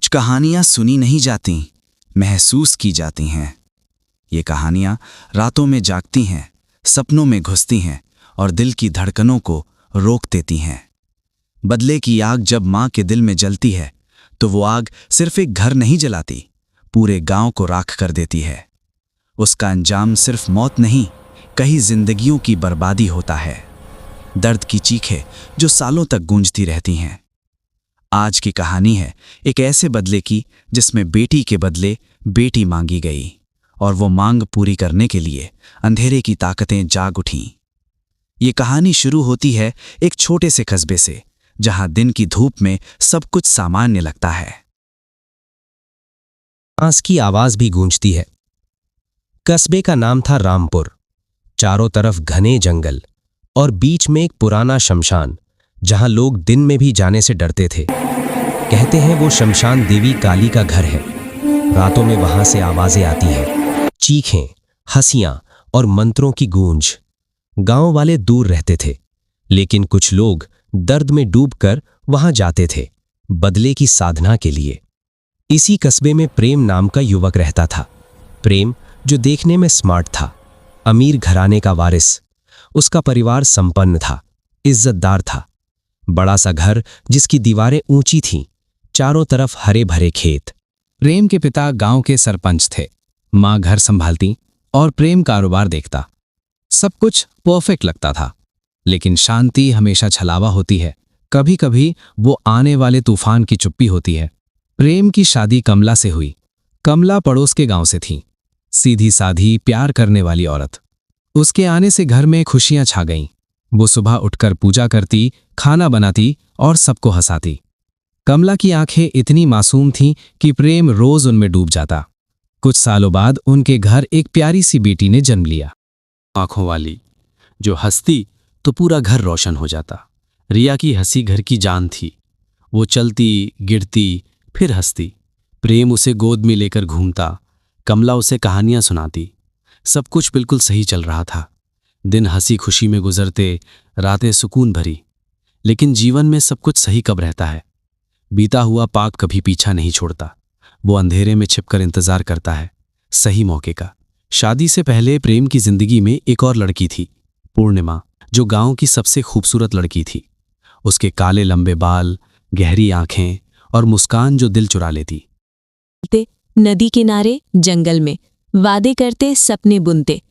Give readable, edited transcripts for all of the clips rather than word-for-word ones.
कुछ कहानियां सुनी नहीं जाती, महसूस की जाती हैं। ये कहानियां रातों में जागती हैं, सपनों में घुसती हैं और दिल की धड़कनों को रोक देती हैं। बदले की आग जब माँ के दिल में जलती है तो वो आग सिर्फ एक घर नहीं जलाती, पूरे गांव को राख कर देती है। उसका अंजाम सिर्फ मौत नहीं, कई जिंदगियों की बर्बादी होता है। दर्द की चीखें जो सालों तक गूंजती रहती हैं। आज की कहानी है एक ऐसे बदले की जिसमें बेटी के बदले बेटी मांगी गई और वो मांग पूरी करने के लिए अंधेरे की ताकतें जाग उठीं। ये कहानी शुरू होती है एक छोटे से कस्बे से, जहां दिन की धूप में सब कुछ सामान्य लगता है। सांस की आवाज भी गूंजती है। कस्बे का नाम था रामपुर। चारों तरफ घने जंगल और बीच में एक पुराना शमशान, जहां लोग दिन में भी जाने से डरते थे। कहते हैं वो शमशान देवी काली का घर है। रातों में वहां से आवाजें आती हैं, चीखें, हंसियां और मंत्रों की गूंज। गांव वाले दूर रहते थे, लेकिन कुछ लोग दर्द में डूबकर वहां जाते थे, बदले की साधना के लिए। इसी कस्बे में प्रेम नाम का युवक रहता था। प्रेम जो देखने में स्मार्ट था, अमीर घराने का वारिस। उसका परिवार संपन्न था, इज्जतदार था। बड़ा सा घर जिसकी दीवारें ऊंची थीं, चारों तरफ हरे भरे खेत। प्रेम के पिता गांव के सरपंच थे, माँ घर संभालती और प्रेम कारोबार देखता। सब कुछ परफेक्ट लगता था, लेकिन शांति हमेशा छलावा होती है। कभी कभी वो आने वाले तूफान की चुप्पी होती है। प्रेम की शादी कमला से हुई। कमला पड़ोस के गांव से थी, सीधी साधी प्यार करने वाली औरत। उसके आने से घर में खुशियां छा गईं। वो सुबह उठकर पूजा करती, खाना बनाती और सबको हंसाती। कमला की आंखें इतनी मासूम थीं कि प्रेम रोज उनमें डूब जाता। कुछ सालों बाद उनके घर एक प्यारी सी बेटी ने जन्म लिया, आंखों वाली, जो हंसती तो पूरा घर रोशन हो जाता। रिया की हंसी घर की जान थी। वो चलती, गिरती, फिर हंसती। प्रेम उसे गोद में लेकर घूमता, कमला उसे कहानियां सुनाती। सब कुछ बिल्कुल सही चल रहा था। दिन हंसी खुशी में गुजरते, रातें सुकून भरी। लेकिन जीवन में सब कुछ सही कब रहता है? बीता हुआ पाक कभी पीछा नहीं छोड़ता। वो अंधेरे में छिपकर इंतजार करता है सही मौके का। शादी से पहले प्रेम की जिंदगी में एक और लड़की थी, पूर्णिमा, जो गांव की सबसे खूबसूरत लड़की थी। उसके काले लंबे बाल, गहरी आंखें और मुस्कान जो दिल चुरा लेती। नदी किनारे जंगल में वादे करते, सपने बुनते,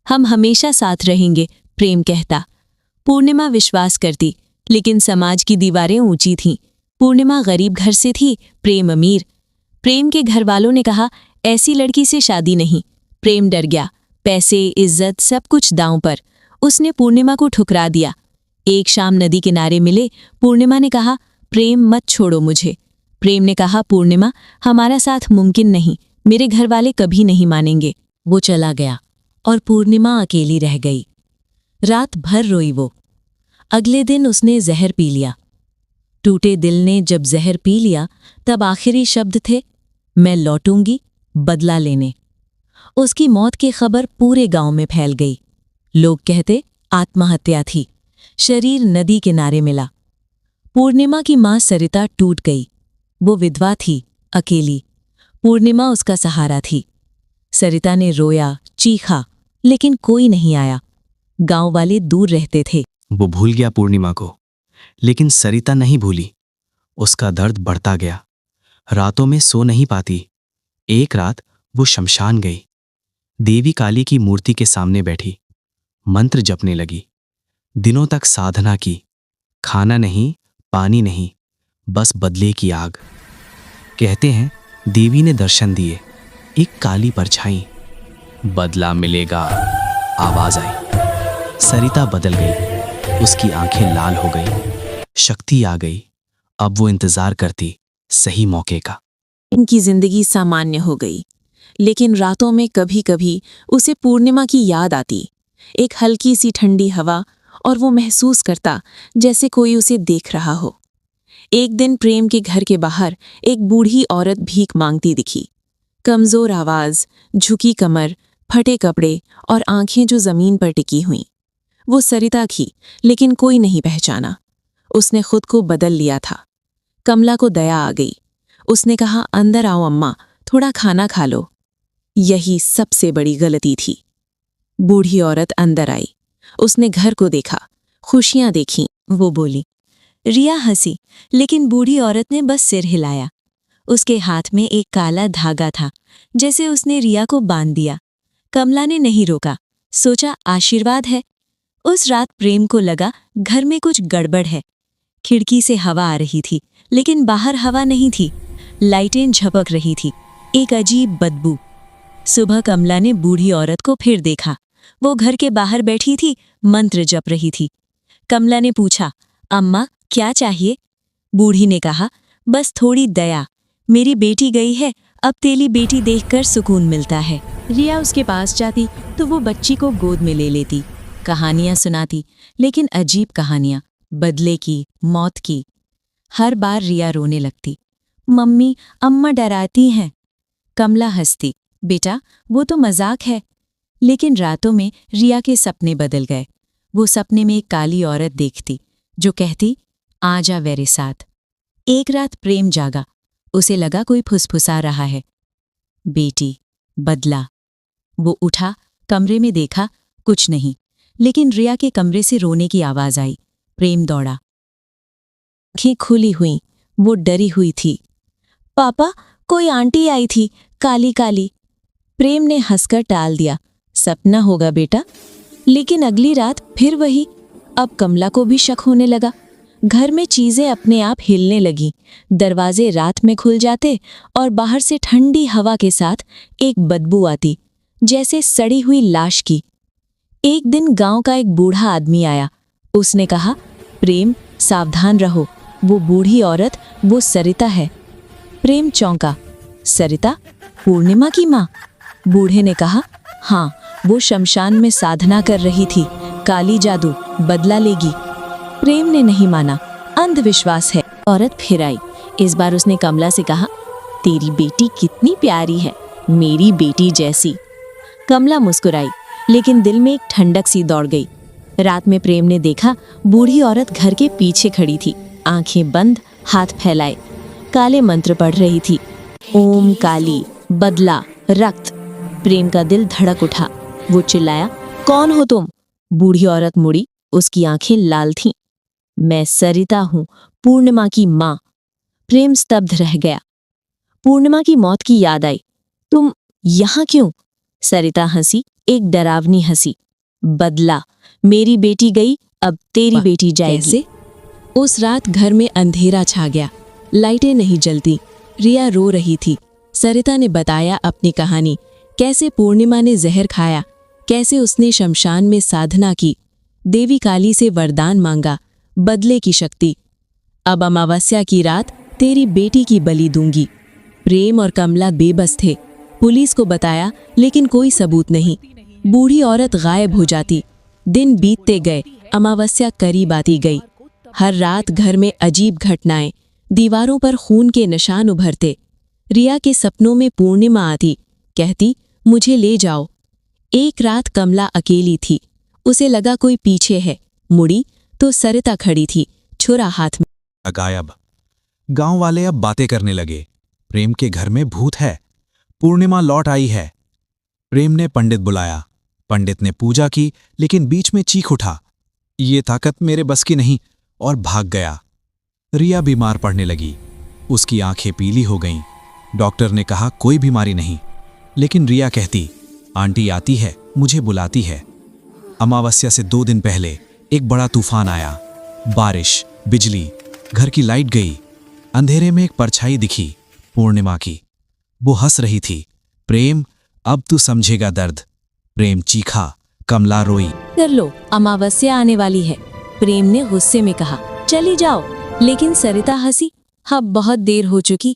हम हमेशा साथ रहेंगे, प्रेम कहता। पूर्णिमा विश्वास करती, लेकिन समाज की दीवारें ऊंची थीं। पूर्णिमा गरीब घर से थी, प्रेम अमीर। प्रेम के घर वालों ने कहा, ऐसी लड़की से शादी नहीं। प्रेम डर गया। पैसे, इज्जत, सब कुछ दांव पर। उसने पूर्णिमा को ठुकरा दिया। एक शाम नदी किनारे मिले। पूर्णिमा ने कहा, प्रेम मत छोड़ो मुझे। प्रेम ने कहा, पूर्णिमा, हमारा साथ मुमकिन नहीं, मेरे घर वाले कभी नहीं मानेंगे। वो चला गया और पूर्णिमा अकेली रह गई। रात भर रोई वो। अगले दिन उसने जहर पी लिया। टूटे दिल ने जब जहर पी लिया, तब आखिरी शब्द थे, मैं लौटूंगी बदला लेने। उसकी मौत की खबर पूरे गांव में फैल गई। लोग कहते आत्महत्या थी। शरीर नदी किनारे मिला। पूर्णिमा की मां सरिता टूट गई। वो विधवा थी, अकेली। पूर्णिमा उसका सहारा थी। सरिता ने रोया, चीखा, लेकिन कोई नहीं आया। गांव वाले दूर रहते थे। वो भूल गया पूर्णिमा को, लेकिन सरिता नहीं भूली। उसका दर्द बढ़ता गया। रातों में सो नहीं पाती। एक रात वो शमशान गई। देवी काली की मूर्ति के सामने बैठी, मंत्र जपने लगी। दिनों तक साधना की। खाना नहीं, पानी नहीं, बस बदले की आग। कहते हैं देवी ने दर्शन दिए, एक काली परछाई। बदला मिलेगा, आवाज आई। सरिता बदल गई। उसकी आंखें लाल हो गई, शक्ति आ गई। अब वो इंतजार करती सही मौके का। इनकी जिंदगी सामान्य हो गई, लेकिन रातों में कभी कभी उसे पूर्णिमा की याद आती। एक हल्की सी ठंडी हवा, और वो महसूस करता जैसे कोई उसे देख रहा हो। एक दिन प्रेम के घर के बाहर एक बूढ़ी औरत भीख मांगती दिखी। कमजोर आवाज, झुकी कमर, फटे कपड़े और आंखें जो जमीन पर टिकी हुईं। वो सरिता थी, लेकिन कोई नहीं पहचाना। उसने खुद को बदल लिया था। कमला को दया आ गई। उसने कहा, अंदर आओ अम्मा, थोड़ा खाना खा लो। यही सबसे बड़ी गलती थी। बूढ़ी औरत अंदर आई। उसने घर को देखा, खुशियां देखीं। वो बोली। रिया हंसी, लेकिन बूढ़ी औरत ने बस सिर हिलाया। उसके हाथ में एक काला धागा था, जैसे उसने रिया को बांध दिया। कमला ने नहीं रोका, सोचा आशीर्वाद है। उस रात प्रेम को लगा घर में कुछ गड़बड़ है। खिड़की से हवा आ रही थी, लेकिन बाहर हवा नहीं थी। लाइटें झपक रही थी, एक अजीब बदबू। सुबह कमला ने बूढ़ी औरत को फिर देखा। वो घर के बाहर बैठी थी, मंत्र जप रही थी। कमला ने पूछा, अम्मा क्या चाहिए? बूढ़ी ने कहा, बस थोड़ी दया। मेरी बेटी गई है, अब तेरी बेटी देखकर सुकून मिलता है। रिया उसके पास जाती तो वो बच्ची को गोद में ले लेती, कहानियां सुनाती, लेकिन अजीब कहानियां, बदले की, मौत की। हर बार रिया रोने लगती। मम्मी, अम्मा डराती हैं। कमला हंसती, बेटा वो तो मजाक है। लेकिन रातों में रिया के सपने बदल गए। वो सपने में एक काली औरत देखती जो कहती, आ जा मेरे साथ। एक रात प्रेम जागा। उसे लगा कोई फुसफुसा रहा है। बेटी, बदला। वो उठा, कमरे में देखा, कुछ नहीं, लेकिन रिया के कमरे से रोने की आवाज आई। प्रेम दौड़ा, आंखें खुली हुईं, वो डरी हुई थी। पापा, कोई आंटी आई थी, काली काली। प्रेम ने हंसकर टाल दिया, सपना होगा बेटा। लेकिन अगली रात फिर वही। अब कमला को भी शक होने लगा। घर में चीजें अपने आप हिलने लगीं। दरवाजे रात में खुल जाते और बाहर से ठंडी हवा के साथ एक बदबू आती, जैसे सड़ी हुई लाश की। एक दिन गांव का एक बूढ़ा आदमी आया। उसने कहा, प्रेम सावधान रहो, वो बूढ़ी औरत वो सरिता है। प्रेम चौंका, सरिता? पूर्णिमा की माँ? बूढ़े ने कहा, हाँ, वो शमशान में साधना कर रही थी। काली जादू, बदला लेगी। प्रेम ने नहीं माना, अंधविश्वास है। औरत फिर आई। इस बार उसने कमला से कहा, तेरी बेटी कितनी प्यारी है, मेरी बेटी जैसी। कमला मुस्कुराई, लेकिन दिल में एक ठंडक सी दौड़ गई। रात में प्रेम ने देखा, बूढ़ी औरत घर के पीछे खड़ी थी, आंखें बंद, हाथ फैलाए, काले मंत्र पढ़ रही थी। ओम काली, बदला, रक्त। प्रेम का दिल धड़क उठा। वो चिल्लाया, कौन हो तुम? बूढ़ी औरत मुड़ी, उसकी आंखें लाल थीं। मैं सरिता हूं, पूर्णिमा की माँ। प्रेम स्तब्ध रह गया। पूर्णिमा की मौत की याद आई। तुम यहां क्यों? सरिता हंसी, एक डरावनी हंसी। बदला, मेरी बेटी गई, अब तेरी बेटी जाएगी। कैसे? उस रात घर में अंधेरा छा गया, लाइटें नहीं जलती। रिया रो रही थी। सरिता ने बताया अपनी कहानी, कैसे पूर्णिमा ने जहर खाया, कैसे उसने शमशान में साधना की, देवी काली से वरदान मांगा, बदले की शक्ति। अब अमावस्या की रात तेरी बेटी की बलि दूंगी। प्रेम और कमला बेबस थे। पुलिस को बताया, लेकिन कोई सबूत नहीं। बूढ़ी औरत गायब हो जाती। दिन बीतते गए, अमावस्या करीब आती गई। हर रात घर में अजीब घटनाएं, दीवारों पर खून के निशान उभरते। रिया के सपनों में पूर्णिमा आती, कहती, मुझे ले जाओ। एक रात कमला अकेली थी। उसे लगा कोई पीछे है। मुड़ी तो सरिता खड़ी थी, छुरा हाथ में। गायब। गांव वाले अब बातें करने लगे, प्रेम के घर में भूत है, पूर्णिमा लौट आई है। प्रेम ने पंडित बुलाया। पंडित ने पूजा की, लेकिन बीच में चीख उठा, ये ताकत मेरे बस की नहीं, और भाग गया। रिया बीमार पड़ने लगी। उसकी आंखें पीली हो गईं। डॉक्टर ने कहा कोई बीमारी नहीं, लेकिन रिया कहती, आंटी आती है, मुझे बुलाती है। अमावस्या से 2 दिन पहले एक बड़ा तूफान आया। बारिश, बिजली, घर की लाइट गई। अंधेरे में एक परछाई दिखी, पूर्णिमा की। वो हंस रही थी। प्रेम, अब तू समझेगा दर्द। प्रेम चीखा, कमला रोई। कर लो, अमावस्या आने वाली है। प्रेम ने गुस्से में कहा, चली जाओ। लेकिन सरिता हंसी, अब बहुत देर हो चुकी।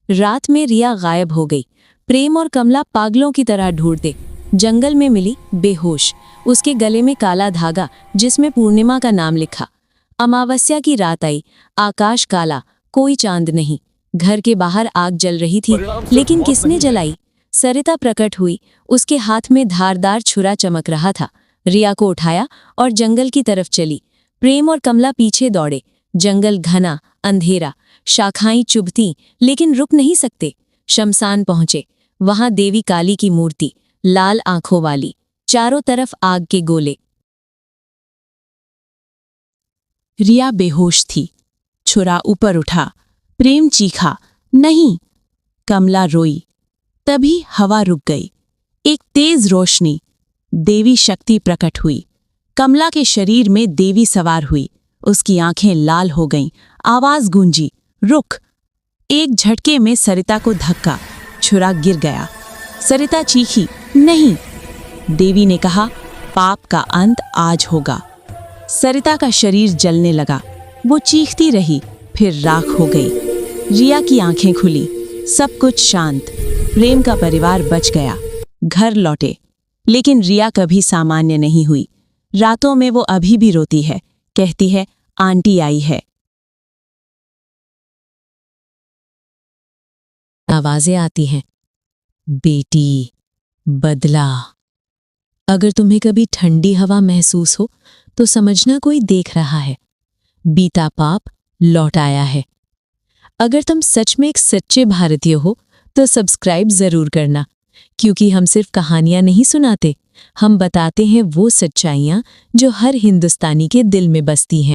रात में रिया गायब हो गई। प्रेम और कमला पागलों की तरह ढूंढते। जंगल में मिली बेहोश, उसके गले में काला धागा जिसमें पूर्णिमा का नाम लिखा। अमावस्या की रात आई, आकाश काला, कोई चांद नहीं। घर के बाहर आग जल रही थी, लेकिन किसने जलाई? सरिता प्रकट हुई, उसके हाथ में धारदार छुरा चमक रहा था। रिया को उठाया और जंगल की तरफ चली। प्रेम और कमला पीछे दौड़े। जंगल घना, अंधेरा, शाखाएं चुभती लेकिन रुक नहीं सकते। शमशान पहुंचे। वहां देवी काली की मूर्ति, लाल आंखों वाली, चारों तरफ आग के गोले। रिया बेहोश थी। छुरा ऊपर उठा। प्रेम चीखा, नहीं। कमला रोई। तभी हवा रुक गई। एक तेज रोशनी, देवी शक्ति प्रकट हुई। कमला के शरीर में देवी सवार हुई। उसकी आंखें लाल हो गईं। आवाज गूंजी, रुक। एक झटके में सरिता को धक्का, छुरा गिर गया। सरिता चीखी, नहीं। देवी ने कहा, पाप का अंत आज होगा। सरिता का शरीर जलने लगा। वो चीखती रही, फिर राख हो गई। रिया की आंखें खुली। सब कुछ शांत। प्रेम का परिवार बच गया। घर लौटे। लेकिन रिया कभी सामान्य नहीं हुई। रातों में वो अभी भी रोती है। कहती है, आंटी आई है। आवाजें आती हैं, बेटी, बदला। अगर तुम्हें कभी ठंडी हवा महसूस हो तो समझना कोई देख रहा है। बीता पाप लौट आया है। अगर तुम सच में एक सच्चे भारतीय हो तो सब्सक्राइब जरूर करना, क्योंकि हम सिर्फ कहानियां नहीं सुनाते, हम बताते हैं वो सच्चाइयां जो हर हिंदुस्तानी के दिल में बसती हैं।